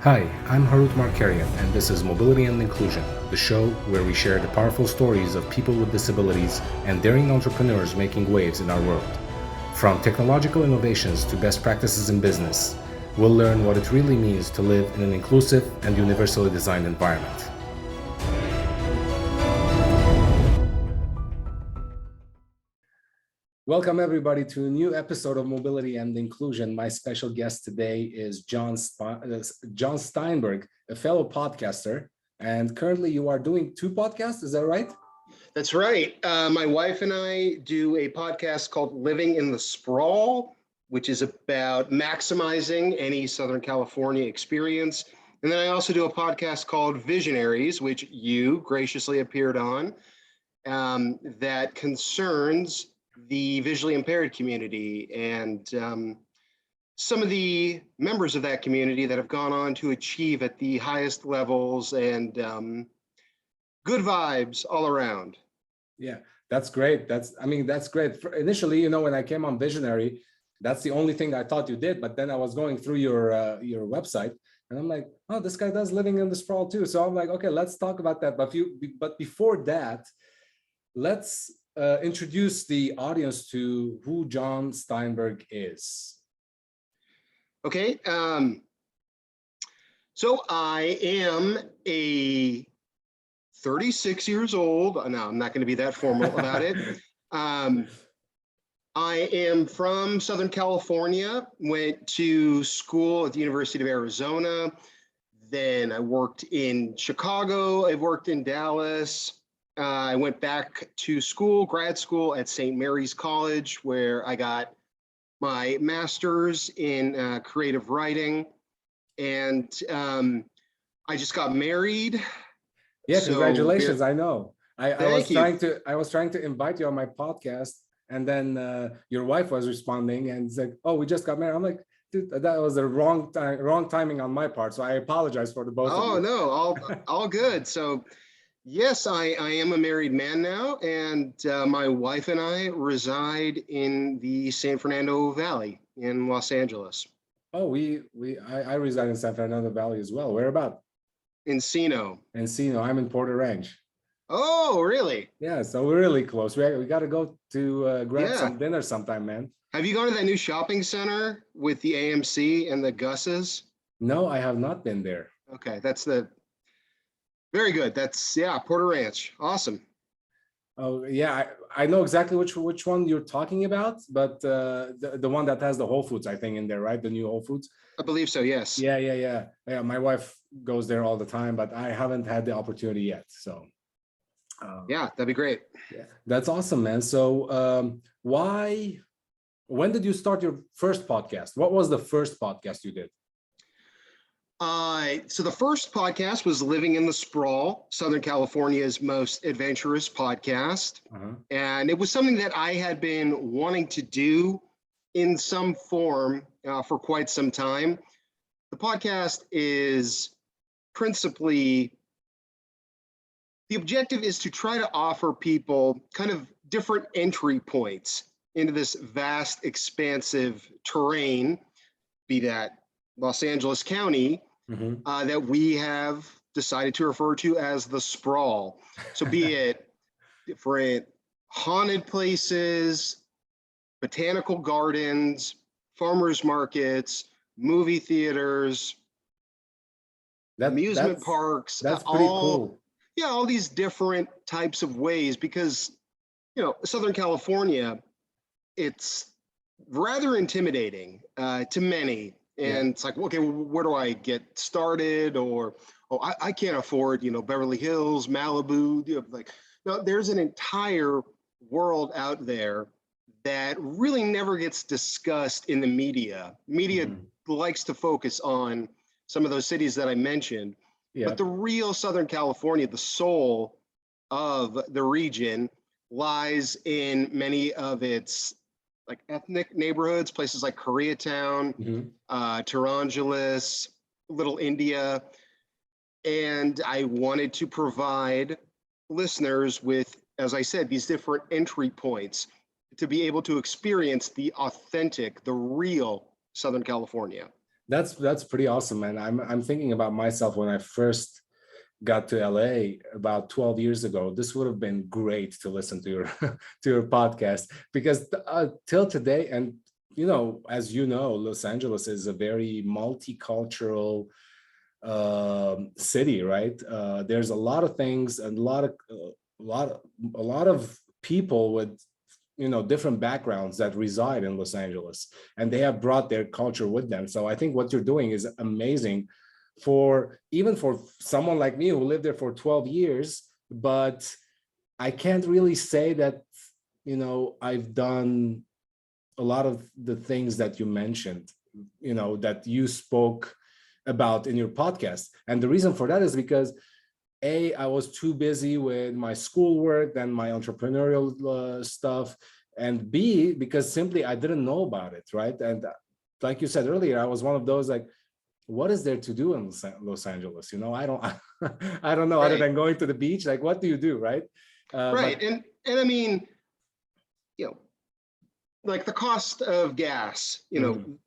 Hi, I'm Harut Markarian, and this is Mobility and Inclusion, the show where we share the powerful stories of people with disabilities and daring entrepreneurs making waves in our world. From technological innovations to best practices in business, we'll learn what it really means to live in an inclusive and universally designed environment. Welcome, everybody, to a new episode of Mobility and Inclusion. My special guest today is Jon Steinberg, a fellow podcaster. And currently, you are doing two podcasts. Is that right? That's right. My wife and I do a podcast called Living in the Sprawl, which is about maximizing any Southern California experience. And then I also do a podcast called Visionaries, which you graciously appeared on, that concerns the visually impaired community and some of the members of that community that have gone on to achieve at the highest levels and good vibes all around. Yeah, that's great. That's great. Initially, when I came on Visionary, that's the only thing I thought you did. But then I was going through your website, and I'm like, oh, this guy does Living in the Sprawl too. So I'm like, okay, let's talk about that. But before that, let's introduce the audience to who Jon Steinberg is. Okay. So I am a 36 years old. No, I'm not going to be that formal about it. I am from Southern California, went to school at the University of Arizona. Then I worked in Chicago. I worked in Dallas. I went back to school, grad school at St. Mary's College, where I got my master's in creative writing. And I just got married. Yeah, congratulations. I know. I was trying to invite you on my podcast, and then your wife was responding and said, "Oh, we just got married." I'm like, dude, that was the wrong timing on my part. So I apologize for the both of you. Oh no, all good. So yes, I am a married man now, and my wife and I reside in the San Fernando Valley in Los Angeles. Oh, I reside in San Fernando Valley as well. Where about? Encino. Encino. I'm in Porter Ranch. Oh, really? Yeah, so we're really close. We got to go to grab some dinner sometime, man. Have you gone to that new shopping center with the AMC and the Gus's? No, I have not been there. Okay, very good. That's Porter Ranch. Awesome. Oh yeah, I know exactly which one you're talking about, but the one that has the Whole Foods, I think, in there, right? The new Whole Foods. I believe so. Yes. Yeah. My wife goes there all the time, but I haven't had the opportunity yet. So. Yeah, that'd be great. Yeah, that's awesome, man. So when did you start your first podcast? What was the first podcast you did? So the first podcast was Living in the Sprawl, Southern California's most adventurous podcast. And it was something that I had been wanting to do in some form for quite some time. The podcast is principally, the objective is to try to offer people kind of different entry points into this vast, expansive terrain, be that Los Angeles County, that we have decided to refer to as the sprawl. So be it different haunted places, botanical gardens, farmers markets, movie theaters, amusement parks. That's pretty cool. Yeah, all these different types of ways, because, Southern California, it's rather intimidating to many. And it's like, okay, where do I get started? Or, I can't afford, Beverly Hills, Malibu. No, there's an entire world out there that really never gets discussed in the media. Media likes to focus on some of those cities that I mentioned. But the real Southern California, the soul of the region, lies in many of its ethnic neighborhoods, places like Koreatown, Torongelis, Little India. And I wanted to provide listeners with, as I said, these different entry points to be able to experience the authentic, the real Southern California. That's pretty awesome, man. I'm thinking about myself when I first got to LA about 12 years ago. This would have been great to listen to your to your podcast, because till today, and as you know, Los Angeles is a very multicultural city, right? There's a lot of things and a lot of people with different backgrounds that reside in Los Angeles, and they have brought their culture with them. So I think what you're doing is amazing for even for someone like me who lived there for 12 years, but I can't really say that I've done a lot of the things that you mentioned, that you spoke about in your podcast. And the reason for that is because I was too busy with my schoolwork and my entrepreneurial stuff, and B, because simply I didn't know about it, right? And like you said earlier, I was one of those like, what is there to do in Los Angeles? I don't, I don't know, other Right. than going to the beach. Like, what do you do, right? Right. But And I mean, you know, like the cost of gas,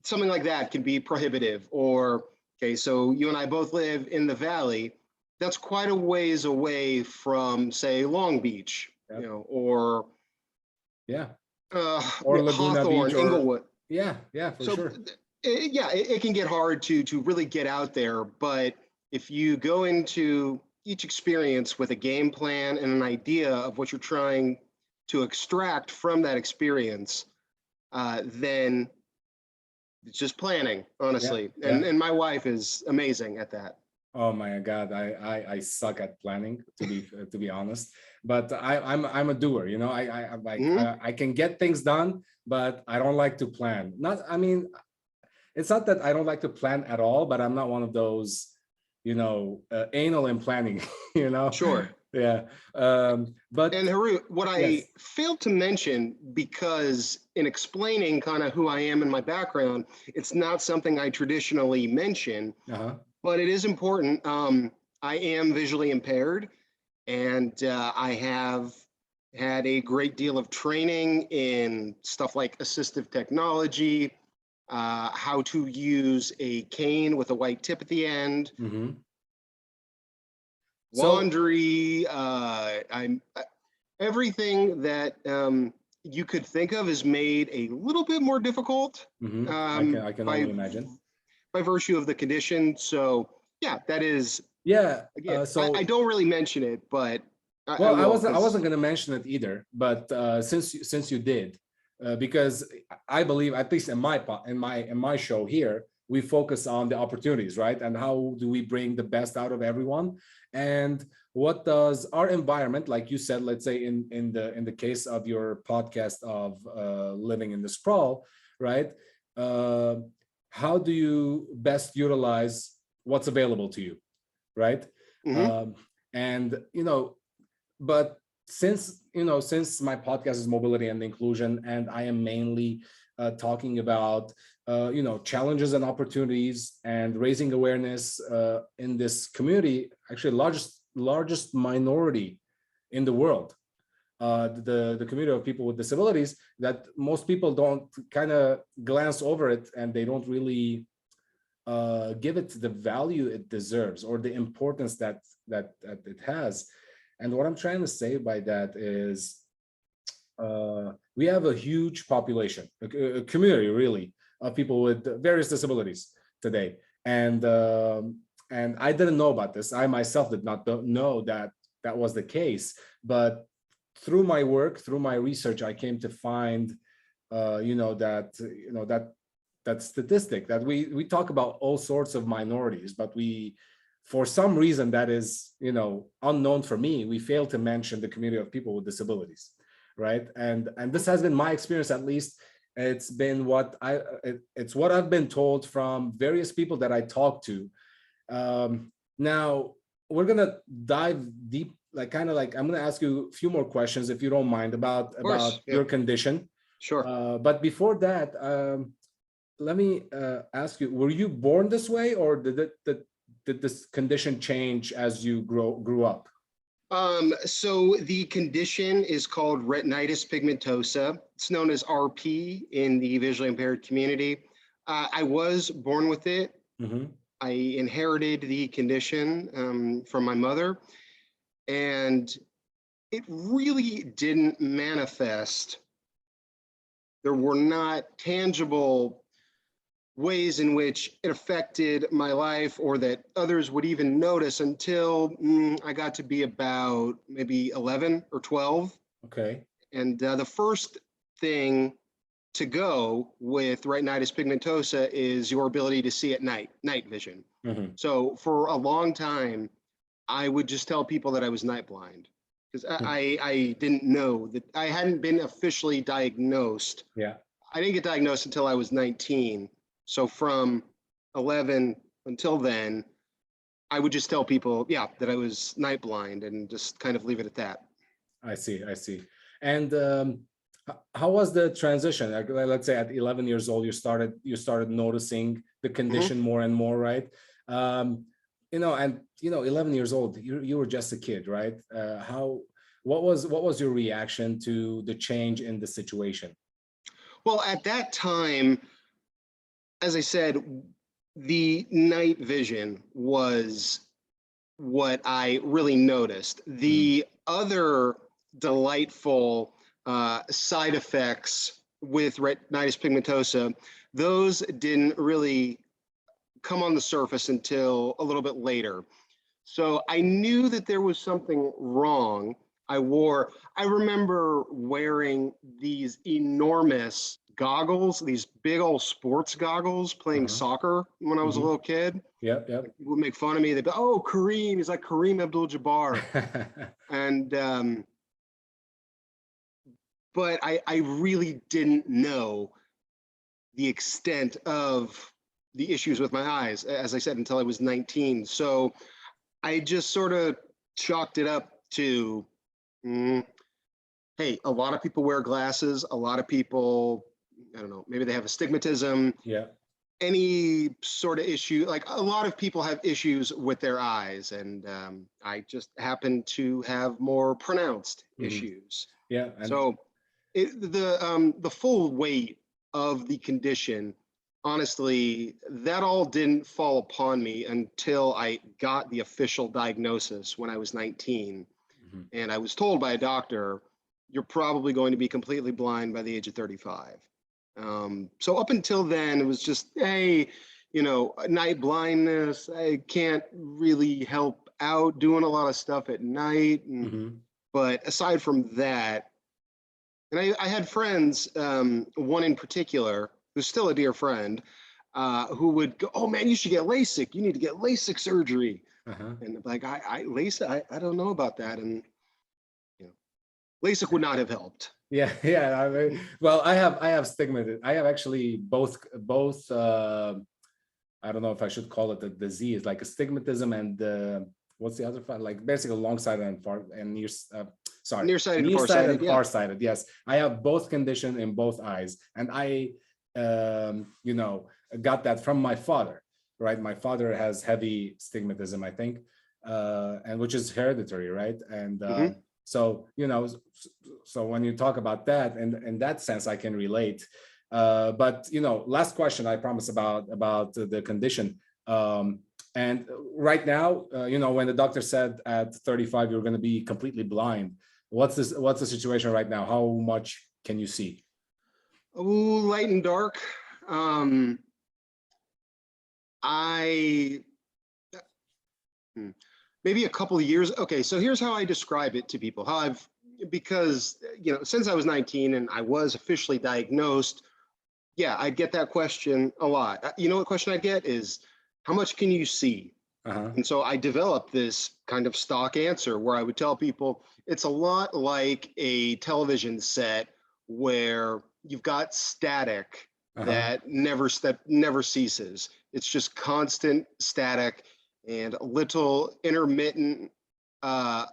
something like that can be prohibitive. Or, okay, so you and I both live in the Valley. That's quite a ways away from, say, Long Beach, Yep. Or yeah, or Laguna Hawthorne, Beach, or Inglewood. yeah, for So, sure. it can get hard to really get out there. But if you go into each experience with a game plan and an idea of what you're trying to extract from that experience, then it's just planning, Yeah, honestly. yeah. And my wife is amazing at that. Oh my God, I suck at planning, to be honest. But I'm a doer, I'm like Mhm. I can get things done, but I don't like to plan. Not, I mean, it's not that I don't like to plan at all, but I'm not one of those, anal in planning, Sure. Yeah. But And Haru, what I yes. failed to mention, because in explaining kind of who I am and my background, it's not something I traditionally mention, Uh-huh. but it is important. I am visually impaired, and I have had a great deal of training in stuff like assistive technology, how to use a cane with a white tip at the end, Hmm. So laundry. I'm everything that you could think of is made a little bit more difficult I can by only imagine. virtue of the condition. So yeah, that is, Yeah. again, I So don't really mention it, but I well, will, I because wasn't going to mention it either, but since you did, because I believe, at least in my show here, we focus on the opportunities, right? And how do we bring the best out of everyone? And what does our environment, like you said, let's say in the case of your podcast of living in the sprawl, right? Uh, how do you best utilize what's available to you, right? mhm. Um, and but since my podcast is mobility and inclusion, and I am mainly talking about challenges and opportunities and raising awareness in this community, actually largest minority in the world, the community of people with disabilities, that most people don't kind of glance over it, and they don't really give it the value it deserves, or the importance that it has. And what I'm trying to say by that is, we have a huge population, a community really, of people with various disabilities today. And I didn't know about this. I myself did not know that that was the case. But through my work, through my research, I came to find, that statistic, that we talk about all sorts of minorities, but we, for some reason that is unknown for me, we fail to mention the community of people with disabilities, right? And this has been my experience, at least. It's been it's what I've been told from various people that I talk to. Now we're gonna dive deep, like kind of like I'm gonna ask you a few more questions, if you don't mind, about Of course, yeah, your condition. sure. But before that, let me ask you: were you born this way, or did this condition change as you grew up? So the condition is called retinitis pigmentosa. It's known as RP in the visually impaired community. I was born with it. Hmm. I inherited the condition from my mother, and it really didn't manifest. There were not tangible ways in which it affected my life or that others would even notice until I got to be about maybe 11 or 12. Okay. And the first thing to go with retinitis pigmentosa is your ability to see at night, night vision. Hmm. So for a long time, I would just tell people that I was night blind because I didn't know that I hadn't been officially diagnosed. Yeah, I didn't get diagnosed until I was 19. So from 11 until then, I would just tell people, yeah, that I was night blind and just kind of leave it at that. I see. I see. And how was the transition? Like, let's say at 11 years old, you started noticing the Mhm. condition more and more, right? And 11 years old, you were just a kid, right? What was your reaction to the change in the situation? Well, at that time, as I said, the night vision was what I really noticed. Mhm. The other delightful side effects with retinitis pigmentosa, those didn't really come on the surface until a little bit later. So I knew that there was something wrong. I remember wearing these enormous goggles, these big old sports goggles playing Uh-huh. soccer when I was a Hmm. little kid. Yep, Like, yep. people would make fun of me. They'd be, oh, Kareem, he's like Kareem Abdul-Jabbar. And, but I really didn't know the extent of the issues with my eyes, as I said, until I was 19. So I just sort of chalked it up to, mm, hey, a lot of people wear glasses. A lot of people, I don't know, maybe they have astigmatism, Yeah. any sort of issue. Like a lot of people have issues with their eyes, and I just happen to have more pronounced Hmm. issues. Yeah. And So the full weight of the condition, honestly, that all didn't fall upon me until I got the official diagnosis when I was 19. mhm. And I was told by a doctor, you're probably going to be completely blind by the age of 35. So up until then, it was just, hey, night blindness. I can't really help out doing a lot of stuff at night. Mhm. But aside from that, and I had friends, one in particular, who's still a dear friend, who would go, "Oh man, you should get LASIK. You need to get LASIK surgery." Uh-huh. And like, LASIK, I don't know about that. And you know, LASIK would not have helped. Yeah, yeah. Well, I have stigma. I have actually both. I don't know if I should call it a disease, like astigmatism and what's the other one? Like basically long-sighted and far and sorry, Nearsighted and nearsighted farsighted, and yeah. farsighted. Yes, I have both condition in both eyes, and I, you know, got that from my father. Right, my father has heavy stigmatism, I think, and which is hereditary, right? And Hmm. so so when you talk about that, and in that sense, I can relate. But last question I promise about the condition. And right now, when the doctor said at 35 you're going to be completely blind, what's the situation right now? How much can you see? Ooh, light and dark. Um, I hmm, maybe a couple of years. Okay, so here's how I describe it to people. How I've because since I was 19 and I was officially diagnosed, yeah, I get that question a lot. You know what question I get is, how much can you see? Uh-huh. And so I developed this kind of stock answer where I would tell people it's a lot like a television set where you've got static Uh-huh. that never ceases. It's just constant static and little intermittent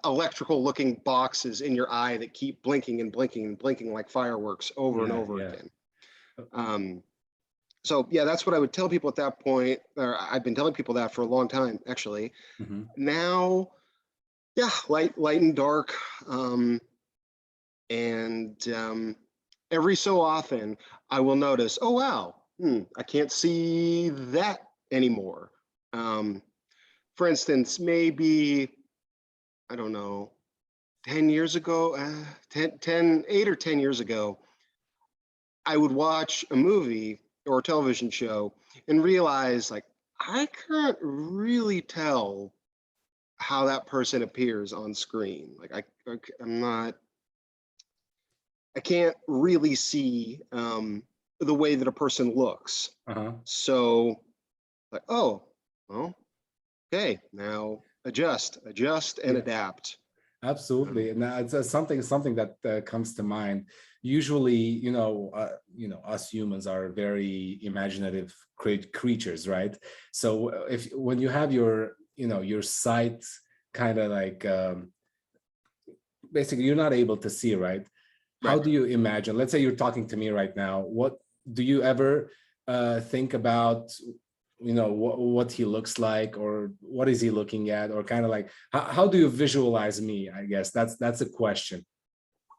electrical looking boxes in your eye that keep blinking and blinking and blinking like fireworks over and Yeah, over yeah. again. Um, so yeah, that's what I would tell people at that point, or I've been telling people that for a long time, actually. Hmm. Now, yeah, light and dark, and every so often I will notice, oh wow, I can't see that anymore. For instance, maybe, I don't know, 10 years ago, 8 or 10 years ago, I would watch a movie or a television show and realize like, I can't really tell how that person appears on screen. Like I'm not, I can't really see the way that a person looks. Uh-huh. So like, oh, well, okay, now adjust and Yeah. adapt. Absolutely, and that's something that comes to mind. Usually, us humans are very imaginative creatures, right? So if when you have your sight kind of like basically you're not able to see, right? How Right. do you imagine? Let's say you're talking to me right now. What do you ever think about? What he looks like, or what is he looking at, or kind of like how do you visualize me? I guess that's a question.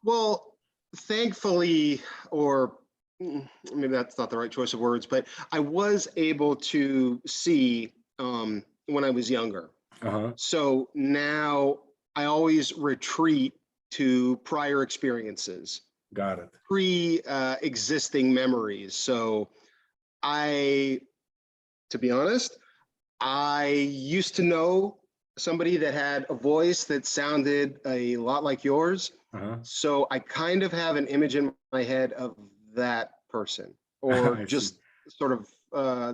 Well, thankfully, or maybe that's not the right choice of words, but I was able to see when I was younger. Uh-huh. So now I always retreat to prior experiences, Got it. pre-existing memories. So I, to be honest, I used to know somebody that had a voice that sounded a lot like yours. Uh-huh. So I kind of have an image in my head of that person, or I see. just sort of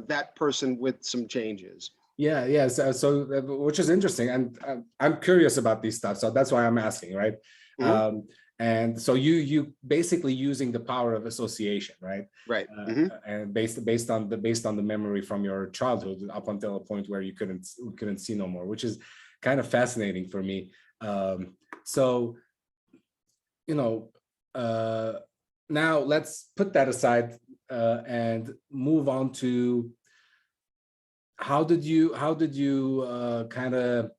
that person with some changes. Yeah, yeah. So which is interesting, and I'm curious about these stuff, so that's why I'm asking, right? Hmm. And so you basically using the power of association, right? Right. Hmm. And based on the memory from your childhood up until a point where you couldn't see no more, which is kind of fascinating for me. So you know, uh, now let's put that aside and move on to how did you kind of,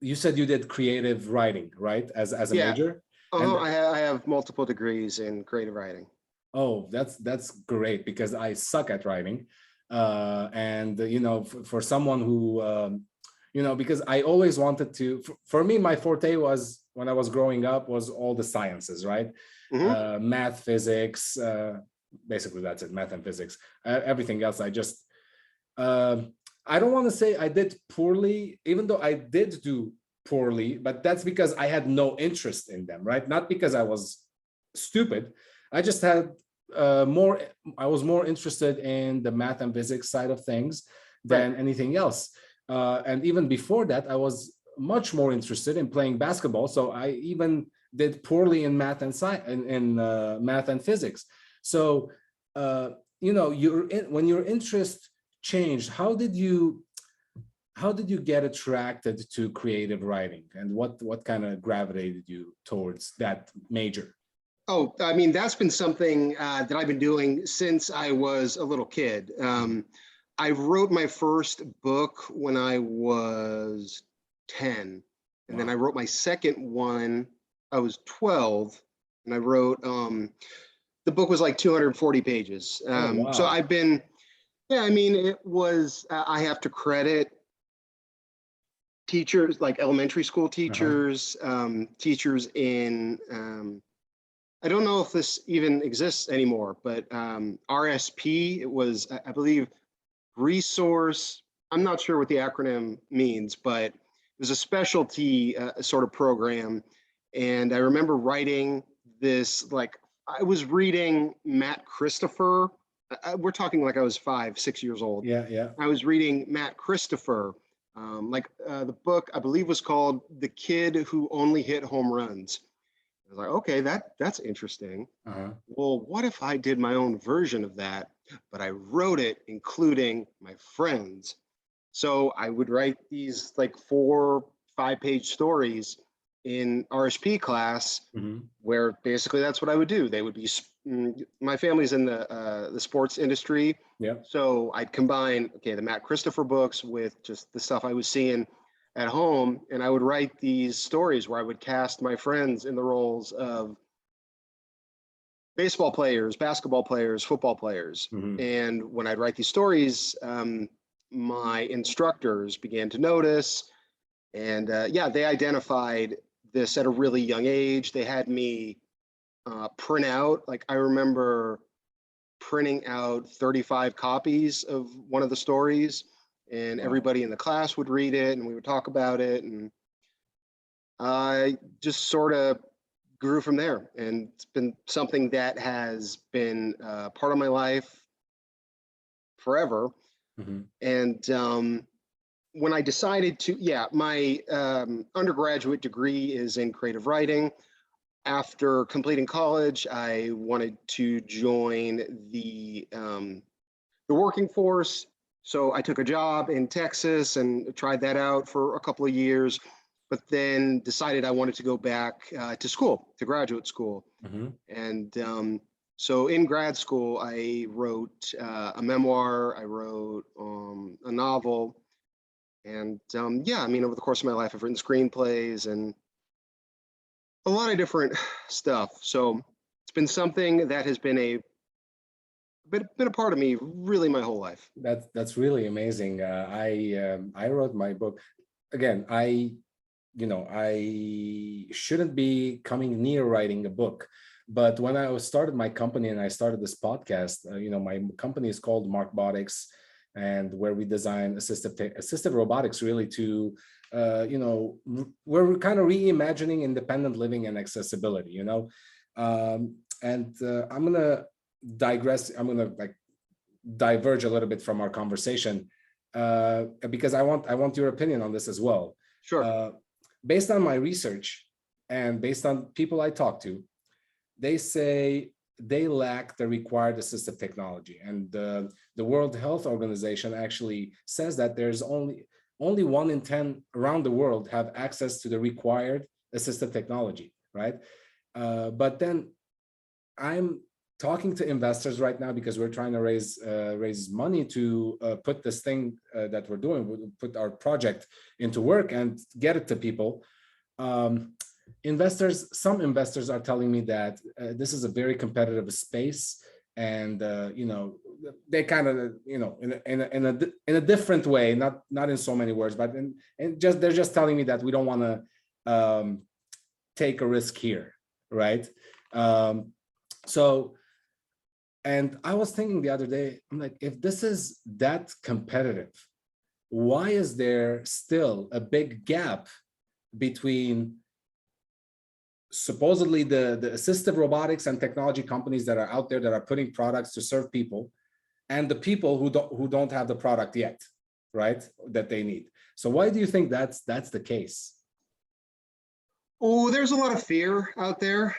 you said you did creative writing, right, as a Yeah. major? And Uh-huh. I have multiple degrees in creative writing. oh, that's great, because I suck at writing. And for someone who because I always wanted to, for me, my forte was, when I was growing up, was all the sciences, right? Hmm. Math, physics, basically that's it, math and physics. Everything else I just um I don't want to say I did poorly, even though I did do poorly, but that's because I had no interest in them, right? Not because I was stupid. I just had more, I was more interested in the math and physics side of things Right. than anything else. And even before that, I was much more interested in playing basketball. So I even did poorly in math and science, in math and physics. So uh, when your interest changed, how did you get attracted to creative writing, and what kind of gravitated you towards that major? Oh, I mean, that's been something that I've been doing since I was a little kid. I wrote my first book when I was 10, and then I Wow. wrote my second one. I was 12, and I wrote the book was like 240 pages. Oh, So wow. I've been, yeah, I mean, it was, I have to credit teachers, like elementary school Uh-huh. teachers, teachers in, I don't know if this even exists anymore, but RSP, it was, I believe, resource. I'm not sure what the acronym means, but it was a specialty sort of program. And I remember writing this, like, I was reading Matt Christopher. We're talking like I was 5, 6 years old. Yeah, yeah. I was reading Matt Christopher. The book, I believe, was called The Kid Who Only Hit Home Runs. I was like, okay, that's interesting. Uh-huh. Well, what if I did my own version of that, but I wrote it including my friends? So I would write these like 4, 5 page stories in RSP class, Hmm. where basically that's what I would do. They would be, my family's in the sports industry. Yeah. So I'd combine, okay, the Matt Christopher books with just the stuff I was seeing at home. And I would write these stories where I would cast my friends in the roles of baseball players, basketball players, football players. Mhm. And when I'd write these stories, my instructors began to notice. And yeah, they identified this at a really young age. They had me print out, like I remember printing out 35 copies of one of the stories, and Wow. everybody in the class would read it and we would talk about it. And I just sort of grew from there. And it's been something that has been part of my life forever. Mhm. And when I decided to, yeah, my undergraduate degree is in creative writing. After completing college, I wanted to join the working force. So I took a job in Texas and tried that out for a couple of years, but then decided I wanted to go back to school, to graduate school. Mhm. And so in grad school, I wrote a memoir, I wrote a novel. And yeah, I mean, over the course of my life, I've written screenplays and a lot of different stuff. So it's been something that has been been a part of me really my whole life. That's really amazing. I wrote my book. Again, I shouldn't be coming near writing a book, but when I started my company and I started this podcast, my company is called Markbotics, and where we design assistive robotics, really to we're kind of reimagining independent living and accessibility. And I'm gonna digress. I'm gonna like diverge a little bit from our conversation because I want your opinion on this as well. Sure. Based on my research and based on people I talk to, they say they lack the required assistive technology. And the World Health Organization actually says that there's only 1 in 10 around the world have access to the required assistive technology, right? But then I'm talking to investors right now because we're trying to raise money to put this thing that we're doing, we'll put our project into work and get it to people. Some investors are telling me that this is a very competitive space, and they kind of in a different way, not in so many words, but they're just telling me that we don't want to take a risk here, right? So, and I was thinking the other day, I'm like, if this is that competitive, why is there still a big gap between supposedly the assistive robotics and technology companies that are out there that are putting products to serve people, and the people who don't have the product yet, right? That they need. So why do you think that's the case? Oh, there's a lot of fear out there.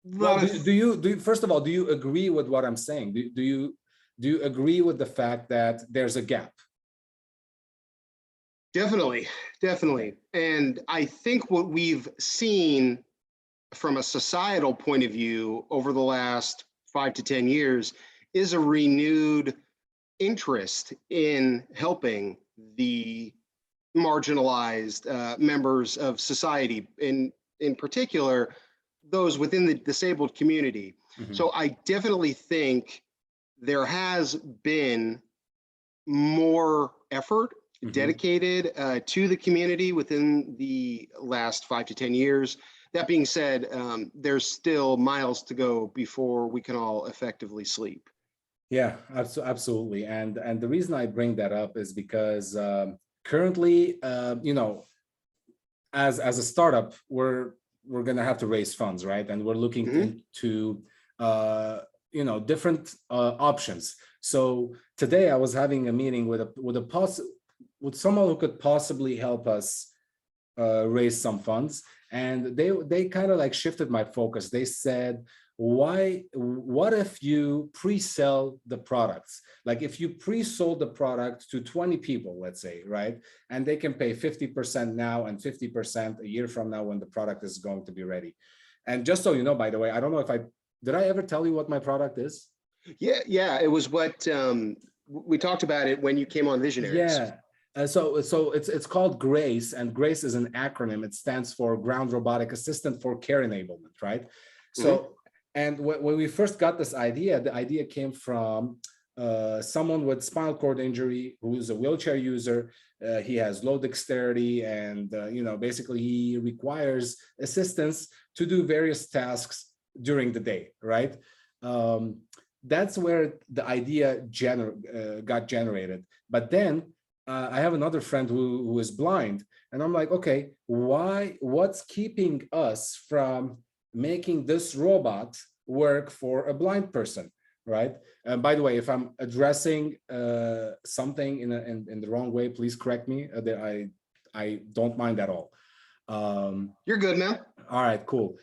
Well, do you first of all, do you agree with what I'm saying? Do you agree with the fact that there's a gap? Definitely, definitely. And I think what we've seen from a societal point of view over the last 5 to 10 years is a renewed interest in helping the marginalized members of society, in particular, those within the disabled community. Mhm. So I definitely think there has been more effort Mhm. dedicated to the community within the last 5 to 10 years. That being said, there's still miles to go before we can all effectively sleep. Yeah, absolutely. And the reason I bring that up is because currently, as a startup, we're going to have to raise funds, right? And we're looking into different options. So today I was having a meeting with someone who could possibly help us raise some funds, and they kind of like shifted my focus. They said, what if you pre-sell the products? Like if you pre-sold the product to 20 people, let's say, right? And they can pay 50% now and 50% a year from now when the product is going to be ready. And just so you know, by the way, I don't know if did I ever tell you what my product is? Yeah, it was what we talked about it when you came on Visionaries. Yeah. So it's called GRACE, and GRACE is an acronym. It stands for Ground Robotic Assistant for Care Enablement, right? So And when we first got this idea, the idea came from someone with spinal cord injury who's a wheelchair user. He has low dexterity, and basically he requires assistance to do various tasks during the day, right? That's where the idea got generated. But then I have another friend who is blind, and I'm like, okay, what's keeping us from making this robot work for a blind person, right? And by the way, if I'm addressing something in the wrong way, please correct me. I don't mind at all. You're good, man. All right, cool.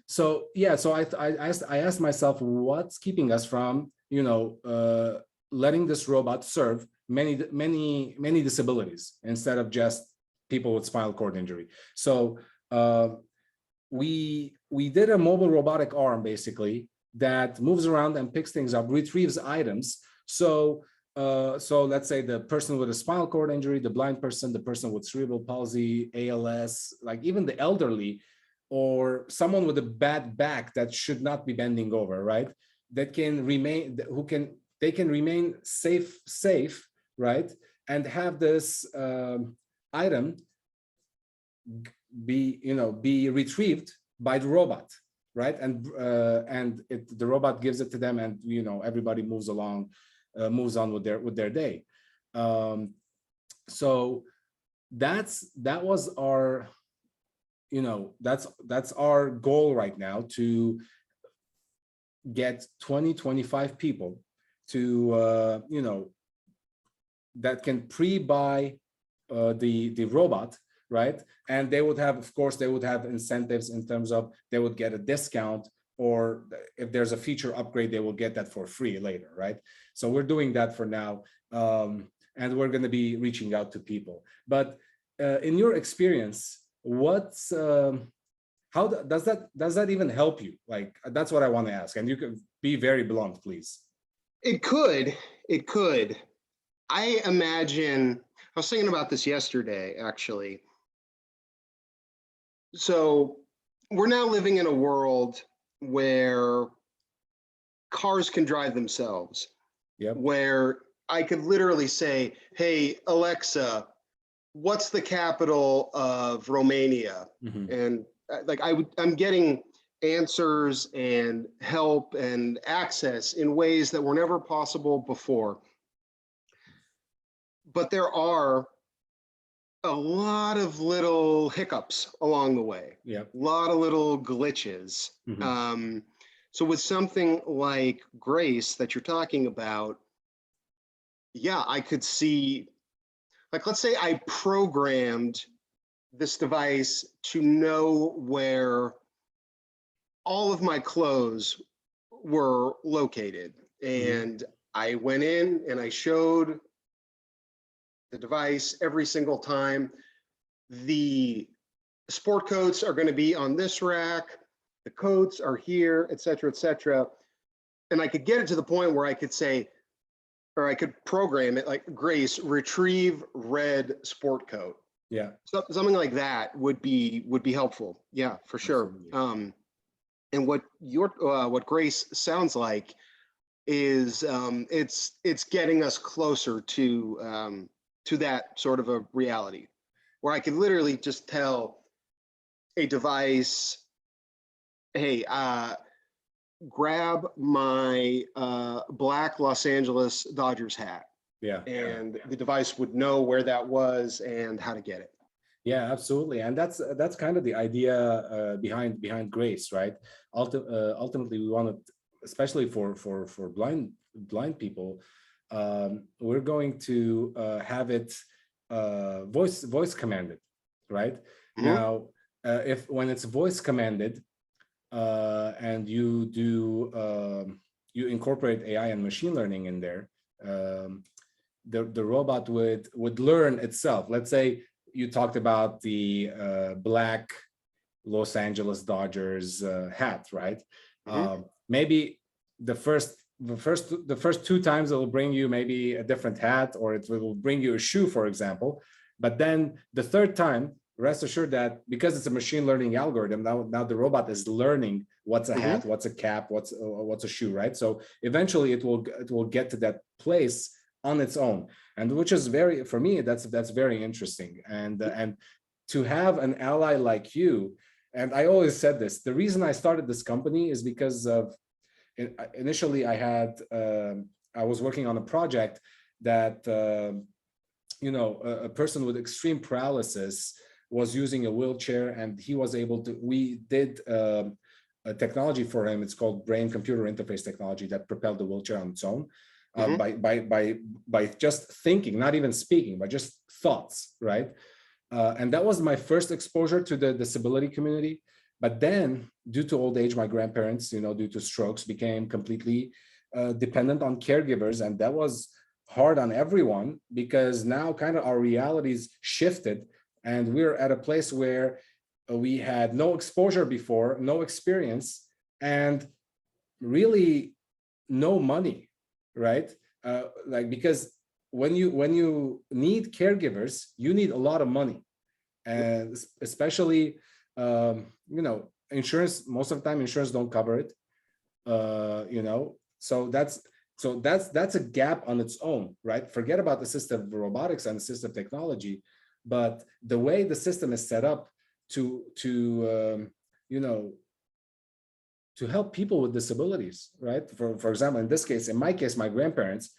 So I asked myself, what's keeping us from letting this robot serve many disabilities instead of just people with spinal cord injury. So we did a mobile robotic arm basically that moves around and picks things up, retrieves items. So let's say the person with a spinal cord injury, the blind person, the person with cerebral palsy, ALS, like even the elderly, or someone with a bad back that should not be bending over, right? That can remain, they can remain safe, right? And have this item be retrieved by the robot, right? And the robot gives it to them, and everybody moves on with their day. So that was our that's our goal right now, to get 20-25 people to that can pre-buy the robot, right? And they would have, of course, they would have incentives in terms of they would get a discount, or if there's a feature upgrade, they will get that for free later, right? So we're doing that for now, and we're going to be reaching out to people. But in your experience, what's how does that even help you? Like, that's what I want to ask, and you can be very blunt, please. It could. I imagine, I was thinking about this yesterday, actually. So we're now living in a world where cars can drive themselves. Yep. Where I could literally say, hey, Alexa, what's the capital of Romania? Mm-hmm. And like I'm getting answers and help and access in ways that were never possible before. But there are a lot of little hiccups along the way. Yeah. A lot of little glitches. Mm-hmm. So with something like Grace that you're talking about, yeah, I could see, like, let's say I programmed this device to know where all of my clothes were located. And I went in and I showed the device every single time. The sport coats are going to be on this rack. The coats are here, et cetera, et cetera. And I could get it to the point where I could say, or I could program it like, Grace, retrieve red sport coat. Yeah. So, something like that would be helpful. Yeah, for sure. Absolutely. And what Grace sounds like is it's getting us closer to that sort of a reality, where I could literally just tell a device, hey, grab my black Los Angeles Dodgers hat. Yeah. And the device would know where that was and how to get it. Yeah, absolutely. And that's kind of the idea behind Grace, right? Ultimately, we want to, especially for blind people, we're going to have it voice commanded, right? Mm-hmm. Now, when it's voice commanded, and you do you incorporate AI and machine learning in there, the robot would learn itself. Let's say you talked about the black Los Angeles Dodgers hat, right? Mm-hmm. Maybe the first 2 times it will bring you maybe a different hat, or it will bring you a shoe, for example. But then the third time, rest assured that because it's a machine learning algorithm, now the robot is learning what's a hat, what's a cap, what's a shoe, right? So eventually it will get to that place on its own, and which is very, for me, that's very interesting. And to have an ally like you, and I always said this, the reason I started this company is because of, initially I was working on a project that a person with extreme paralysis was using a wheelchair, and he was able to, we did a technology for him. It's called brain computer interface technology that propelled the wheelchair on its own, by just thinking, not even speaking, but just thoughts, right? And that was my first exposure to the disability community. But then, due to old age, my grandparents, due to strokes, became completely dependent on caregivers, and that was hard on everyone, because now kind of our realities shifted, and we're at a place where we had no exposure before, no experience, and really no money, right? Because when you need caregivers, you need a lot of money, and especially insurance. Most of the time, insurance don't cover it. So that's a gap on its own, right? Forget about assistive robotics and assistive technology, but the way the system is set up to help people with disabilities, right? For example, in this case, in my case, my grandparents,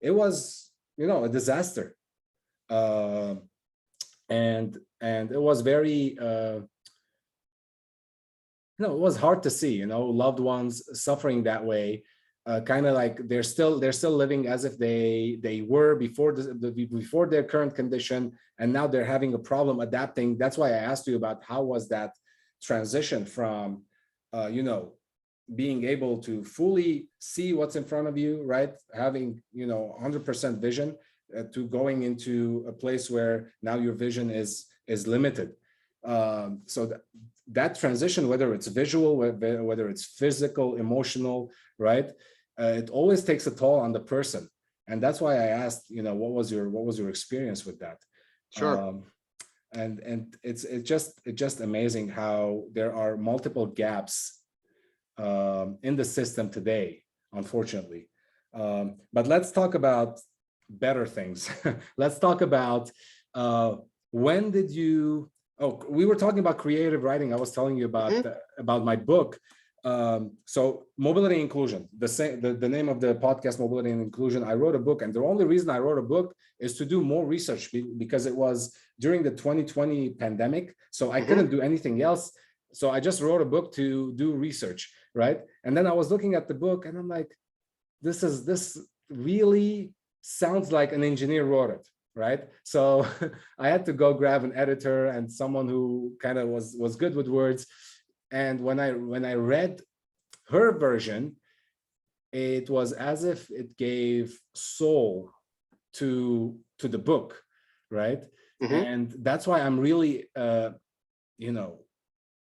it was a disaster, and it was very it was hard to see loved ones suffering that way, kind of like they're still living as if they were before before their current condition, and now they're having a problem adapting. That's why I asked you about how was that transition from being able to fully see what's in front of you, right? Having 100% vision, to going into a place where now your vision is limited. So that transition, whether it's visual, whether it's physical, emotional, right? It always takes a toll on the person, and that's why I asked, what was your experience with that? Sure. And it's just amazing how there are multiple gaps in the system today, unfortunately. But let's talk about better things. Let's talk about when did you? Oh, we were talking about creative writing. I was telling you about my book. So mobility and inclusion, the name of the podcast, Mobility and Inclusion. I wrote a book, and the only reason I wrote a book is to do more research, because it was during the 2020 pandemic, so I couldn't do anything else. So I just wrote a book to do research, right? And then I was looking at the book, and I'm like, this really sounds like an engineer wrote it, right? So I had to go grab an editor and someone who kind of was good with words. And when I read her version, it was as if it gave soul to the book, right? And that's why I'm really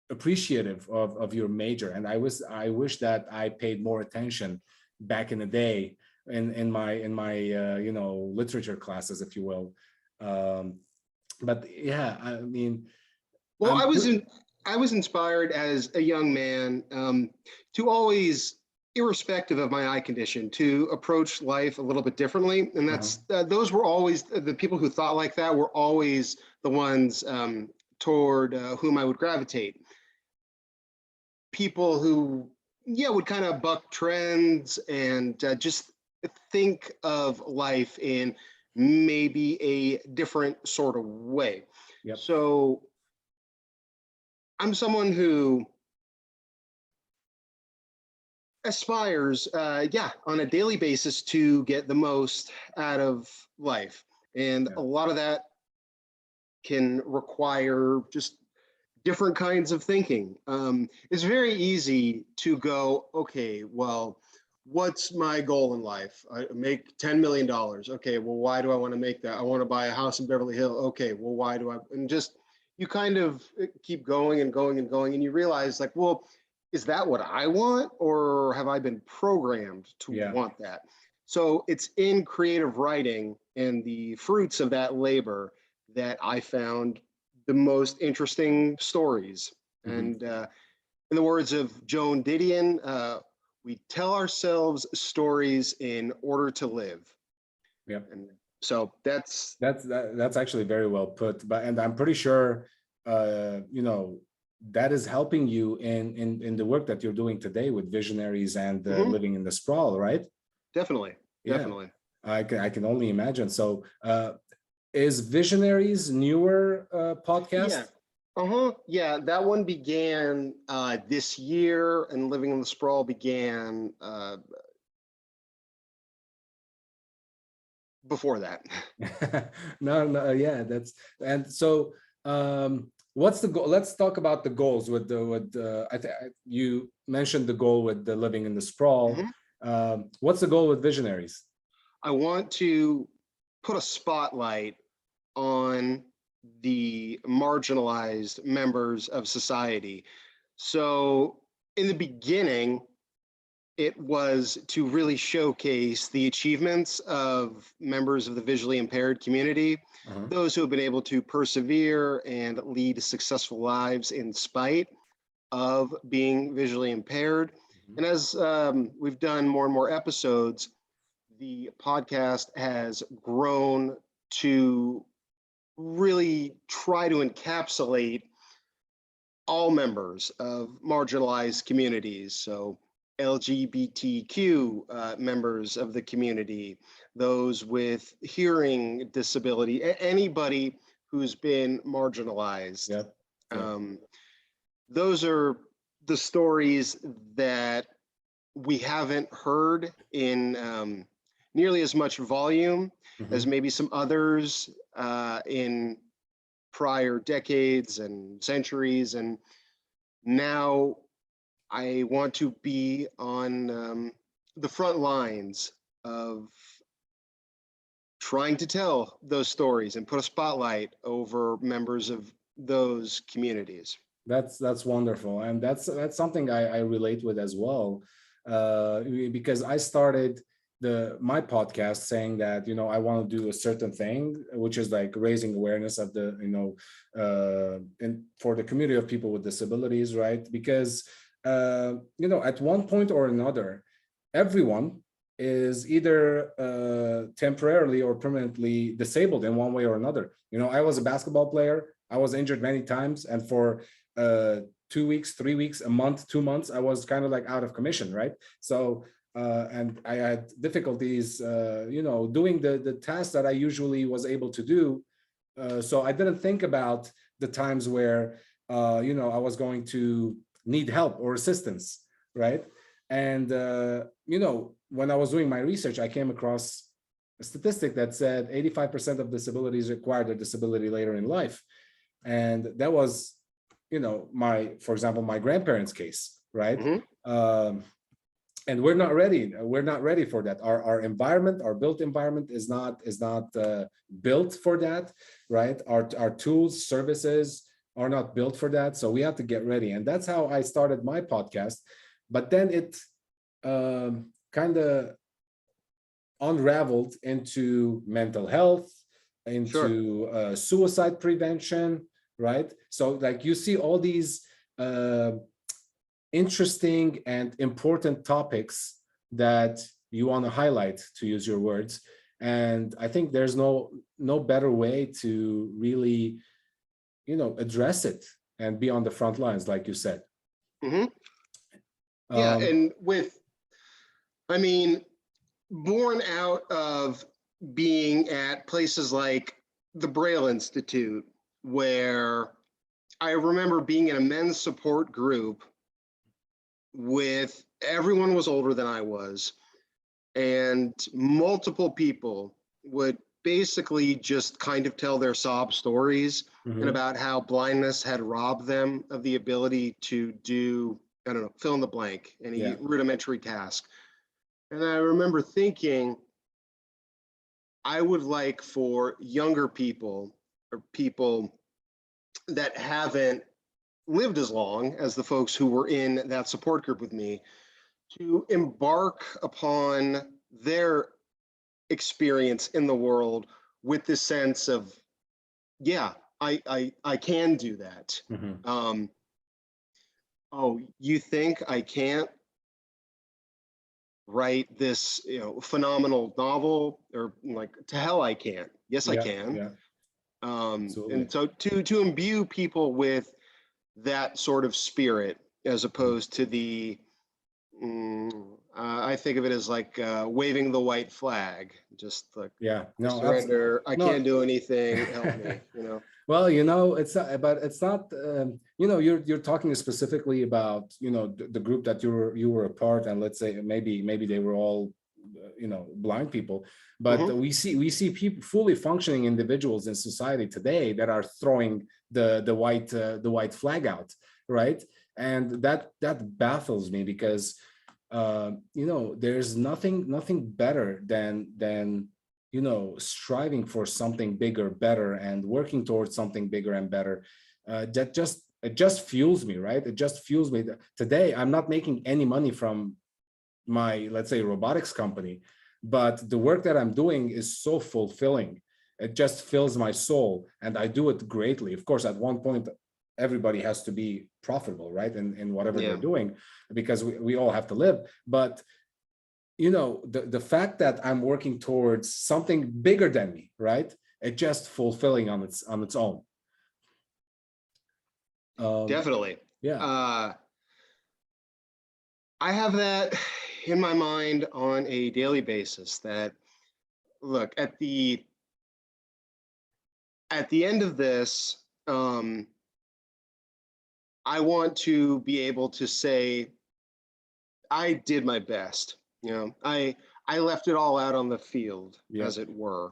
appreciative of your major. And I wish that I paid more attention back in the day in my literature classes, if you will. But yeah, I mean, well, I was inspired as a young man to always, irrespective of my eye condition, to approach life a little bit differently. And that's those were always the people who thought like that were always the ones toward whom I would gravitate. People who, would kind of buck trends and just think of life in maybe a different sort of way. Yep. So I'm someone who aspires, on a daily basis to get the most out of life. And a lot of that can require just different kinds of thinking. It's very easy to go, okay, well, what's my goal in life? I make $10 million. Okay, well, why do I want to make that? I want to buy a house in Beverly Hills. Okay, well, why do I? And just, you kind of keep going and going and going, and you realize, like, well, is that what I want, or have I been programmed to want that? So it's in creative writing and the fruits of that labor that I found the most interesting stories. And in the words of Joan Didion, we tell ourselves stories in order to live. Yeah. And so that's actually very well put. But and I'm pretty sure that is helping you in the work that you're doing today with visionaries and living in the sprawl, right? definitely. I can only imagine. So is Visionaries newer podcast? Yeah, that one began this year, and Living in the Sprawl began before that. No, yeah, that's and so what's the goal? Let's talk about the goals with you mentioned the goal with the Living in the Sprawl. What's the goal with Visionaries? I want to put a spotlight on the marginalized members of society. So in the beginning, it was to really showcase the achievements of members of the visually impaired community, those who have been able to persevere and lead successful lives in spite of being visually impaired. And as we've done more and more episodes, the podcast has grown to really try to encapsulate all members of marginalized communities. So LGBTQ members of the community, those with hearing disability, anybody who's been marginalized. Yep. Those are the stories that we haven't heard in nearly as much volume as maybe some others in prior decades and centuries. And now I want to be on the front lines of trying to tell those stories and put a spotlight over members of those communities. That's wonderful, and that's something I relate with as well, because I started my podcast saying that I want to do a certain thing, which is like raising awareness of the and for the community of people with disabilities, right? Because at one point or another, everyone is either temporarily or permanently disabled in one way or another. I was a basketball player. I was injured many times, and for 2 weeks, 3 weeks, a month, 2 months, I was kind of like out of commission, right? So and I had difficulties doing the tasks that I usually was able to do. So I didn't think about the times where I was going to need help or assistance, right? And when I was doing my research, I came across a statistic that said 85% of disabilities acquire their disability later in life. And that was for example, my grandparents' case, right? And we're not ready for that. Our environment, our built environment is not built for that, right? Our tools, services are not built for that. So we have to get ready. And that's how I started my podcast. But then it kind of unraveled into mental health, into suicide prevention, right? So like you see all these interesting and important topics that you want to highlight, to use your words. And I think there's no better way to really address it and be on the front lines, like you said. Yeah, and born out of being at places like the Braille Institute, where I remember being in a men's support group with everyone was older than I was, and multiple people would basically just kind of tell their sob stories and about how blindness had robbed them of the ability to do, I don't know, fill in the blank, any rudimentary task. And I remember thinking, I would like for younger people or people that haven't lived as long as the folks who were in that support group with me to embark upon their experience in the world with this sense of, yeah, I can do that. Mhm. Oh, you think I can't write this, phenomenal novel? Or like, to hell I can't. Yes, I Yeah, can. yeah, And absolutely. so to imbue people with that sort of spirit, as Mhm. opposed to I think of it as like waving the white flag, just like, Yeah, I no, surrender, I can't no. do anything, help me. Well, it's not, but it's not. You're talking specifically about the group that you were a part, and let's say maybe they were all blind people, but Hmm. we see people fully functioning individuals in society today that are throwing the white flag out, right? And that baffles me because there's nothing better than striving for something bigger, better, and working towards something bigger and better. That just it just fuels me, right? It just fuels me. Today I'm not making any money from my, let's say, robotics company, but the work that I'm doing is so fulfilling. It just fills my soul, and I do it greatly. Of course, at one point everybody has to be profitable, right, in whatever Yeah, they're doing, because we all have to live. But the fact that I'm working towards something bigger than me, right, it just fulfilling on its own. um definitely. yeah. Uh, I have that in my mind on a daily basis. That, look, at the end of this, I want to be able to say I did my best. I left it all out on the field, Yeah. as it were.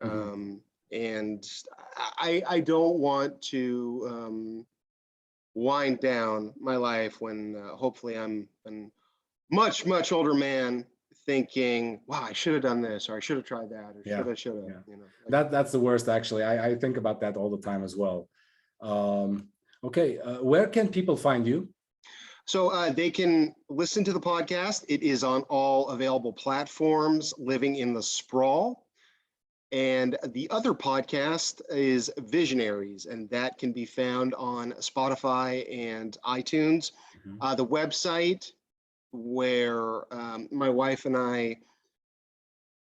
Mhm. And I don't want to wind down my life when hopefully I'm a much, much older man, thinking, wow, I should have done this, or I should have tried that, or Yeah, should have, yeah. like. That's the worst, actually. I think about that all the time as well. Okay, where can people find you? So they can listen to the podcast. It is on all available platforms, Living in the Sprawl. And the other podcast is Visionaries, and that can be found on Spotify and iTunes. Mhm. The website, where my wife and I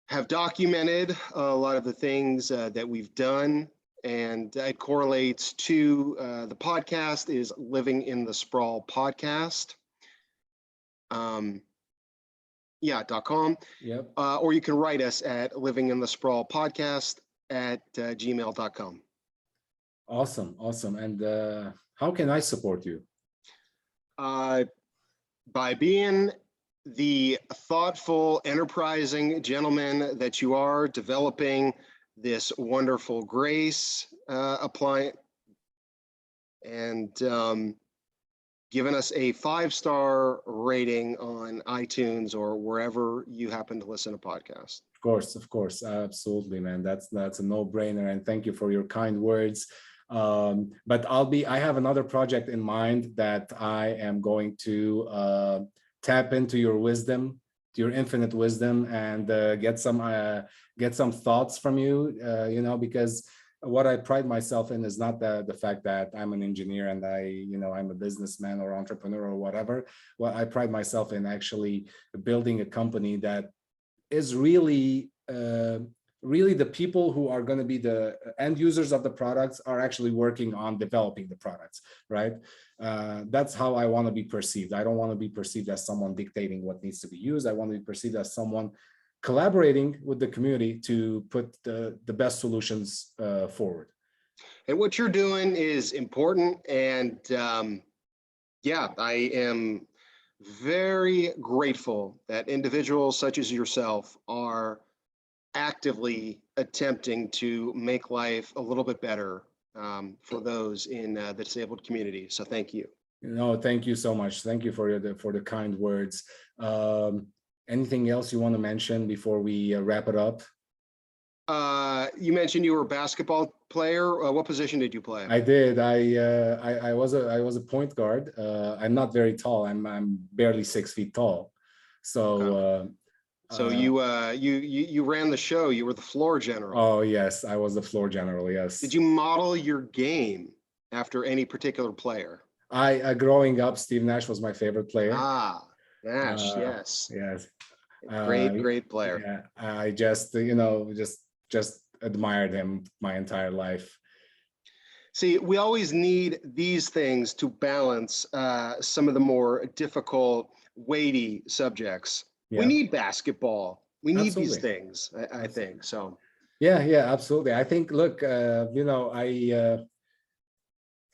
have documented a lot of the things that we've done, and it correlates to the podcast, is Living in the Sprawl podcast. Um, yeah, .com. Yep. Or you can write us at Living in the Sprawl podcast at gmail.com. Awesome, awesome. And how can I support you? Uh, by being the thoughtful, enterprising gentleman that you are, developing this wonderful grace appliance, and giving us a 5-star rating on iTunes or wherever you happen to listen to podcasts. Of course, absolutely, man. That's a no-brainer, and thank you for your kind words. But I have another project in mind that I am going to tap into your wisdom, to your infinite wisdom, and get some thoughts from you. Because what I pride myself in is not the fact that I'm an engineer and I'm a businessman or entrepreneur or whatever. What I pride myself in actually building a company that is really the people who are going to be the end users of the products are actually working on developing the products, right? That's how I want to be perceived. I don't want to be perceived as someone dictating what needs to be used. I want to be perceived as someone collaborating with the community to put the best solutions forward. And what you're doing is important. And yeah, I am very grateful that individuals such as yourself are actively attempting to make life a little bit better for those in the disabled community. So thank you. No, thank you so much. Thank you for the kind words. Um, Anything else you want to mention before we wrap it up? You mentioned you were a basketball player. What position did you play? I did. I was a point guard. I'm not very tall. I'm barely 6 feet tall. So Okay. So Uh, you ran the show. You were the floor general. oh yes, I was the floor general. Yes. Did you model your game after any particular player? Growing up, Steve Nash was my favorite player. Ah, Nash, Uh, yes. yes. Great player. Yeah, I just, you know, just admired him my entire life. See, we always need these things to balance some of the more difficult, weighty subjects. We Yeah, need basketball. We need these absolutely. things, I Absolutely. think. So, Yeah, yeah, absolutely. I think, look, you know,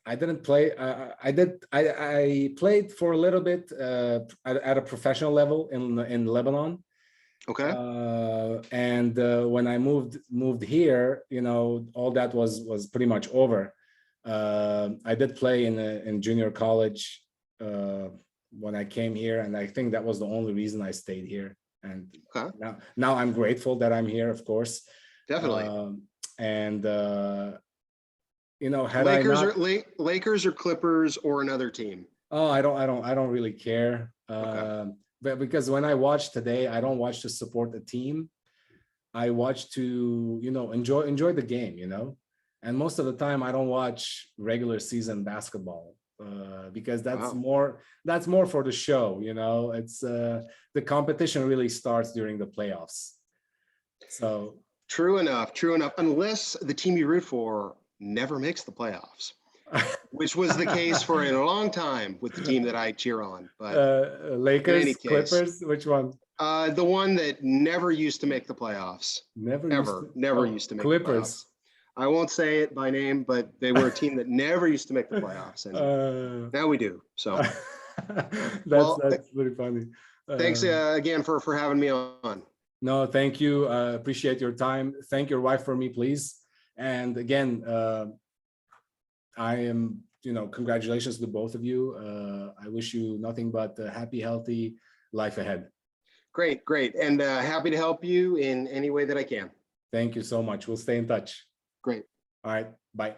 I didn't play. I played for a little bit at a professional level in Lebanon. okay. And when I moved here, you know, all that was pretty much over. I did play in junior college when I came here, and I think that was the only reason I stayed here. And Okay. now I'm grateful that I'm here, of course. Definitely. And you know, had I Lakers not, or Lakers or Clippers or another team. oh, I don't really care. Okay. But because when I watch today, I don't watch to support the team. I watch to, you know, enjoy the game, you know. And most of the time, I don't watch regular season basketball because Wow. that's more for the show, you know. It's the competition really starts during the playoffs. So True enough. True enough. Unless the team you root for never makes the playoffs, which was the case for a long time with the team that I cheer on. But in any Lakers, case, Clippers, which one? the one that never used to make the playoffs, Never used ever, to. never Oh, used to make the playoffs. Clippers. I won't say it by name, but they were a team that never used to make the playoffs, and Uh, now we do. So, that's well, that's pretty funny. thanks Uh, again for having me on. no, thank you. Appreciate your time. Thank your wife for me, please. And again, I am, you know, congratulations to both of you. I wish you nothing but a happy, healthy life ahead. Great, great, and happy to help you in any way that I can. Thank you so much. We'll stay in touch. Great. All right. Bye.